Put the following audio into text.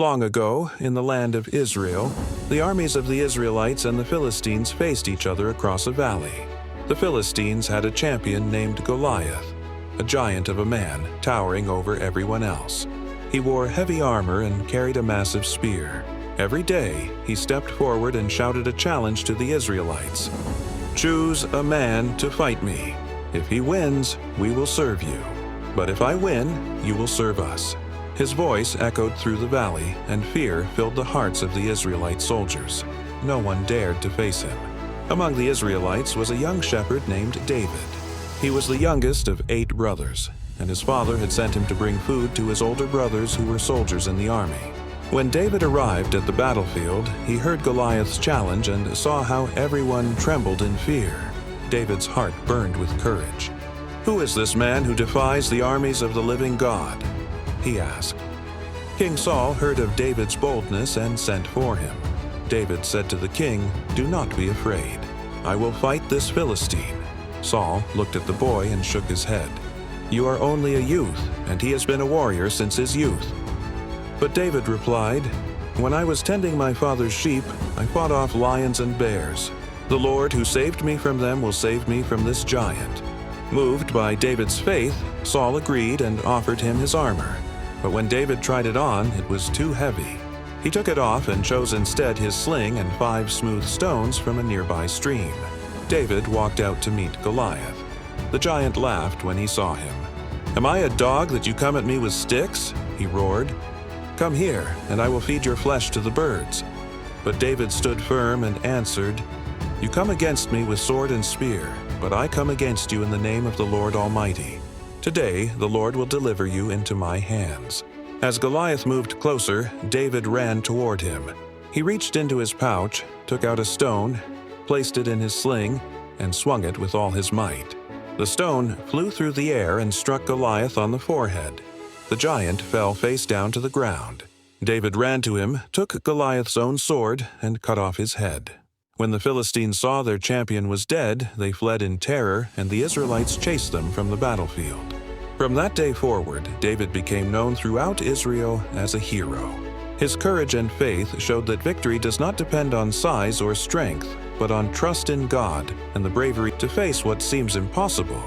Long ago, in the land of Israel, the armies of the Israelites and the Philistines faced each other across a valley. The Philistines had a champion named Goliath, a giant of a man towering over everyone else. He wore heavy armor and carried a massive spear. Every day, he stepped forward and shouted a challenge to the Israelites. "Choose a man to fight me. If he wins, we will serve you. But if I win, you will serve us." His voice echoed through the valley, and fear filled the hearts of the Israelite soldiers. No one dared to face him. Among the Israelites was a young shepherd named David. He was the youngest of 8 brothers, and his father had sent him to bring food to his older brothers who were soldiers in the army. When David arrived at the battlefield, he heard Goliath's challenge and saw how everyone trembled in fear. David's heart burned with courage. "Who is this man who defies the armies of the living God?" he asked. King Saul heard of David's boldness and sent for him. David said to the king, "Do not be afraid. I will fight this Philistine." Saul looked at the boy and shook his head. "You are only a youth, and he has been a warrior since his youth." But David replied, "When I was tending my father's sheep, I fought off lions and bears. The Lord who saved me from them will save me from this giant." Moved by David's faith, Saul agreed and offered him his armor. But when David tried it on, it was too heavy. He took it off and chose instead his sling and 5 smooth stones from a nearby stream. David walked out to meet Goliath. The giant laughed when he saw him. "Am I a dog that you come at me with sticks?" he roared. "Come here, and I will feed your flesh to the birds." But David stood firm and answered, "You come against me with sword and spear, but I come against you in the name of the Lord Almighty. Today the Lord will deliver you into my hands." As Goliath moved closer, David ran toward him. He reached into his pouch, took out a stone, placed it in his sling, and swung it with all his might. The stone flew through the air and struck Goliath on the forehead. The giant fell face down to the ground. David ran to him, took Goliath's own sword, and cut off his head. When the Philistines saw their champion was dead, they fled in terror, and the Israelites chased them from the battlefield. From that day forward, David became known throughout Israel as a hero. His courage and faith showed that victory does not depend on size or strength, but on trust in God and the bravery to face what seems impossible.